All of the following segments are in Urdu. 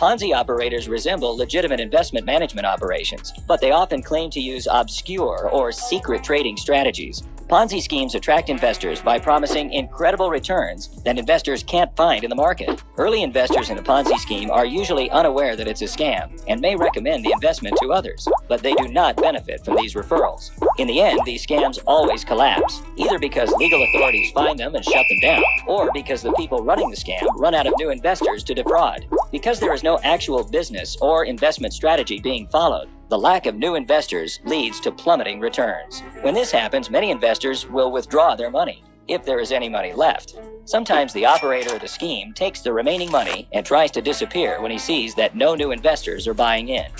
Ponzi operators resemble legitimate investment management operations, but they often claim to use obscure or secret trading strategies. Ponzi schemes attract investors by promising incredible returns that investors can't find in the market. Early investors in a Ponzi scheme are usually unaware that it's a scam and may recommend the investment to others, but they do not benefit from these referrals. In the end, these scams always collapse, either because legal authorities find them and shut them down, or because the people running the scam run out of new investors to defraud. Because there is no actual business or investment strategy being followed, the lack of new investors leads to plummeting returns. When this happens, many investors will withdraw their money, if there is any money left. Sometimes the operator of the scheme takes the remaining money and tries to disappear when he sees that no new investors are buying in.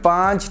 5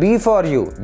B4U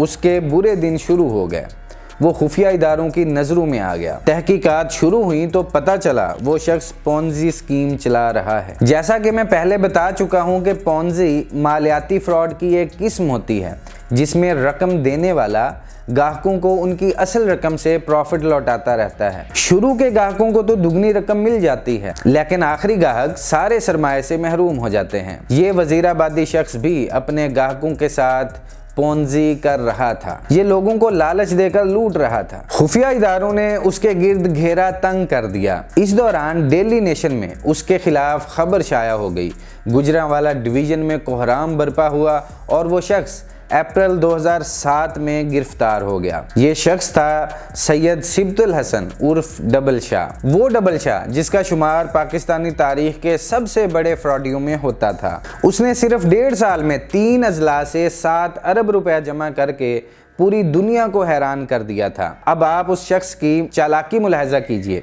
اس کے برے دن شروع ہو گئے۔ وہ خفیہ اداروں کی نظروں میں آ گیا۔ تحقیقات شروع ہوئیں تو پتہ چلا وہ شخص پونزی اسکیم چلا رہا ہے۔ جیسا کہ میں پہلے بتا چکا ہوں کہ پونزی مالیاتی فراڈ کی ایک قسم ہوتی ہے جس میں رقم دینے والا گاہکوں کو ان کی اصل رقم سے پروفٹ لوٹاتا رہتا ہے۔ شروع کے گاہکوں کو تو دگنی رقم مل جاتی ہے، لیکن آخری گاہک سارے سرمایے سے محروم ہو جاتے ہیں۔ یہ وزیر آبادی شخص بھی اپنے گاہکوں کے ساتھ پونزی کر رہا تھا۔ یہ لوگوں کو لالچ دے کر لوٹ رہا تھا۔ خفیہ اداروں نے اس کے گرد گھیرا تنگ کر دیا۔ اس دوران ڈیلی نیشن میں اس کے خلاف خبر شائع ہو گئی۔ گجرانوالہ ڈویژن میں کوہرام برپا ہوا اور وہ شخص اپریل 2007 میں گرفتار ہو گیا۔ یہ شخص تھا سید سبط الحسن عرف ڈبل شاہ، وہ ڈبل شاہ جس کا شمار پاکستانی تاریخ کے سب سے بڑے فراڈیوں میں ہوتا تھا۔ اس نے صرف 1.5 سال میں 3 اضلاع سے 7 ارب روپے جمع کر کے پوری دنیا کو حیران کر دیا تھا۔ اب آپ اس شخص کی چالاکی ملاحظہ کیجئے۔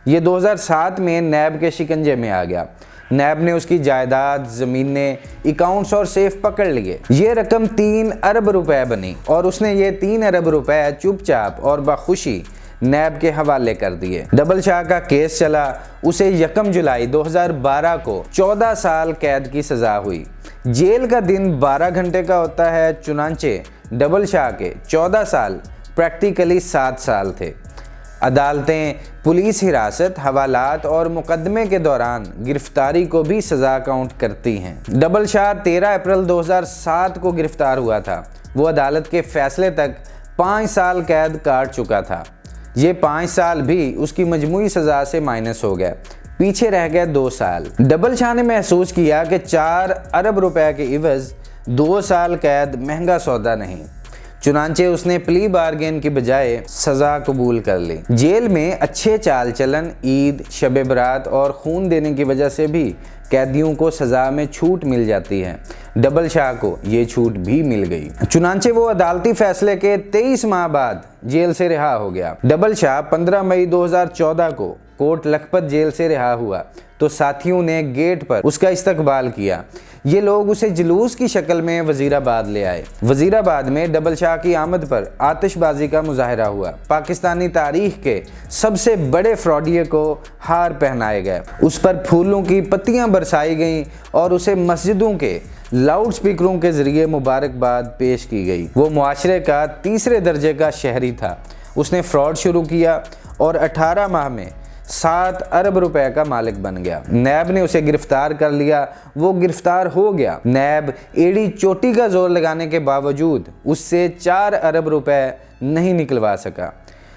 یہ 2007 میں نیب کے شکنجے میں آ گیا۔ نیب نے اس کی جائیداد، زمینیں، اکاؤنٹس اور سیف پکڑ لیے۔ یہ رقم 3 ارب روپے بنی اور اس نے یہ 3 ارب روپے چپ چاپ اور بخوشی نیب کے حوالے کر دیے۔ ڈبل شاہ کا کیس چلا۔ اسے 1 جولائی 2012 کو 14 سال قید کی سزا ہوئی۔ جیل کا دن 12 گھنٹے کا ہوتا ہے، چنانچہ ڈبل شاہ کے 14 سال پریکٹیکلی 7 سال تھے۔ عدالتیں پولیس حراست، حوالات اور مقدمے کے دوران گرفتاری کو بھی سزا کاؤنٹ کرتی ہیں۔ ڈبل شاہ 13 اپریل 2007 کو گرفتار ہوا تھا۔ وہ عدالت کے فیصلے تک 5 سال قید کاٹ چکا تھا۔ یہ 5 سال بھی اس کی مجموعی سزا سے مائنس ہو گئے، پیچھے رہ گئے 2 سال۔ ڈبل شاہ نے محسوس کیا کہ 4 ارب روپے کے عوض 2 سال قید مہنگا سودا نہیں، چنانچہ اس نے پلی بارگین کی بجائے سزا قبول کر لی۔ جیل میں اچھے چال چلن، عید، شب برات اور خون دینے کی وجہ سے بھی قیدیوں کو سزا میں چھوٹ مل جاتی ہے۔ ڈبل شاہ کو یہ چھوٹ بھی مل گئی، چنانچہ وہ عدالتی فیصلے کے 23 ماہ بعد جیل سے رہا ہو گیا۔ ڈبل شاہ 15 مئی 2014 کو کوٹ لکھپت جیل سے رہا ہوا تو ساتھیوں نے گیٹ پر اس کا استقبال کیا۔ یہ لوگ اسے جلوس کی شکل میں وزیر آباد لے آئے۔ وزیر آباد میں ڈبل شاہ کی آمد پر آتش بازی کا مظاہرہ ہوا۔ پاکستانی تاریخ کے سب سے بڑے فراڈیے کو ہار پہنائے گئے، اس پر پھولوں کی پتیاں برسائی گئیں اور اسے مسجدوں کے لاؤڈ سپیکروں کے ذریعے مبارکباد پیش کی گئی۔ وہ معاشرے کا 3 درجے کا شہری تھا۔ اس نے فراڈ شروع کیا اور 18 ماہ میں 7 ارب روپے کا مالک بن گیا۔ نیب نے اسے گرفتار کر لیا۔ وہ گرفتار ہو گیا۔ نیب ایڑی چوٹی کا زور لگانے کے باوجود اس سے 4 ارب روپے نہیں نکلوا سکا۔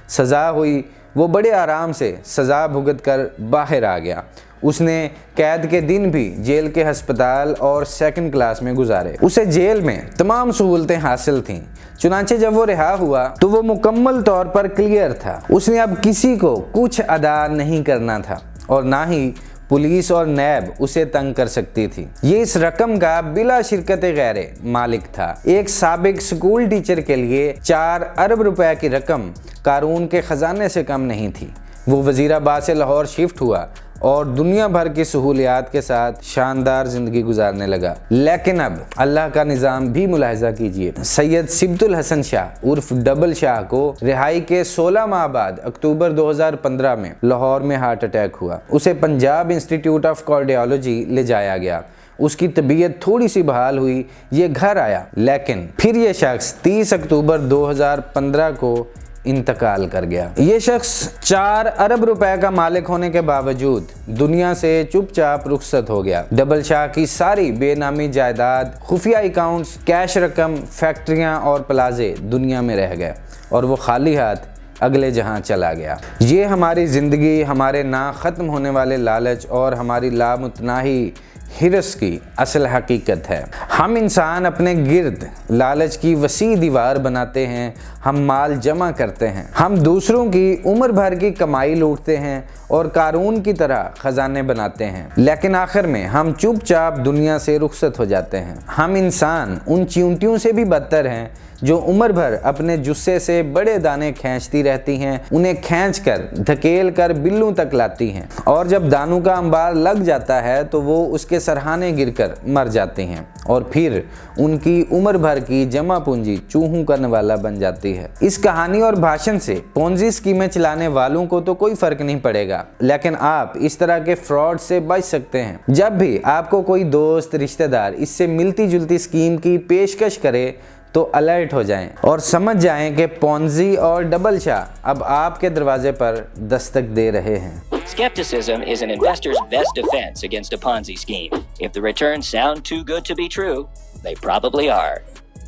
سزا ہوئی۔ وہ بڑے آرام سے سزا بھگت کر باہر آ گیا۔ اس نے قید کے دن بھی جیل کے ہسپتال اور 2nd کلاس میں گزارے۔ اسے جیل میں تمام سہولتیں حاصل تھیں، چنانچہ جب وہ رہا ہوا تو وہ مکمل طور پر کلیئر تھا۔ اس نے اب کسی کو کچھ ادا نہیں کرنا تھا اور نہ ہی پولیس اور نیب اسے تنگ کر سکتی تھی۔ یہ اس رقم کا بلا شرکت غیر مالک تھا۔ ایک سابق سکول ٹیچر کے لیے 4 ارب روپے کی رقم قارون کے خزانے سے کم نہیں تھی۔ وہ وزیر آباد سے لاہور شفٹ ہوا اور دنیا بھر کی سہولیات کے ساتھ شاندار زندگی گزارنے لگا۔ لیکن اب اللہ کا نظام بھی ملاحظہ کیجئے۔ سید سبط الحسن شاہ عرف ڈبل شاہ کو رہائی کے 16 ماہ بعد اکتوبر 2015 میں لاہور میں ہارٹ اٹیک ہوا۔ اسے پنجاب انسٹیٹیوٹ آف کارڈیالوجی لے جایا گیا۔ اس کی طبیعت تھوڑی سی بحال ہوئی، یہ گھر آیا، لیکن پھر یہ شخص 30 اکتوبر 2015 کو انتقال کر گیا۔ یہ شخص 4 ارب روپے کا مالک ہونے کے باوجود دنیا سے چپ چاپ رخصت ہو گیا۔ ڈبل شاہ کی ساری بے نامی جائیداد، خفیہ اکاؤنٹس، کیش رقم، فیکٹریاں اور پلازے دنیا میں رہ گئے اور وہ خالی ہاتھ اگلے جہاں چلا گیا۔ یہ ہماری زندگی، ہمارے نہ ختم ہونے والے لالچ اور ہماری لامتناہی ہرس کی اصل حقیقت ہے۔ ہم انسان اپنے گرد لالچ کی وسیع دیوار بناتے ہیں، ہم مال جمع کرتے ہیں، ہم دوسروں کی عمر بھر کی کمائی لوٹتے ہیں اور قارون کی طرح خزانے بناتے ہیں، لیکن آخر میں ہم چپ چاپ دنیا سے رخصت ہو جاتے ہیں۔ ہم انسان ان چیونٹیوں سے بھی بدتر ہیں جو عمر بھر اپنے جسے سے بڑے دانے کھینچتی رہتی ہیں، انہیں کھینچ کر دھکیل کر بلوں تک لاتی ہیں، اور جب دانوں کا انبار لگ جاتا ہے تو وہ اس کے سرہانے گر کر مر جاتی ہیں، اور پھر ان کی عمر بھر کی جمع پونجی چوہوں کا نوالا بن جاتی ہے۔ اس کہانی اور بھاشن سے پونزی اسکیمیں چلانے والوں کو تو کوئی فرق نہیں پڑے گا، لیکن آپ اس طرح کے فراڈ سے بچ سکتے ہیں۔ جب بھی آپ کو کوئی دوست، رشتہ دار اس سے ملتی جلتی اسکیم کی پیشکش کرے تو الرٹ ہو جائیں اور سمجھ جائیں کہ پونزی اور ڈبل شاہ اب آپ کے دروازے پر دستک دے رہے ہیں۔ Skepticism is an investor's best defense against a Ponzi scheme. If the returns sound too good to be true, they probably are.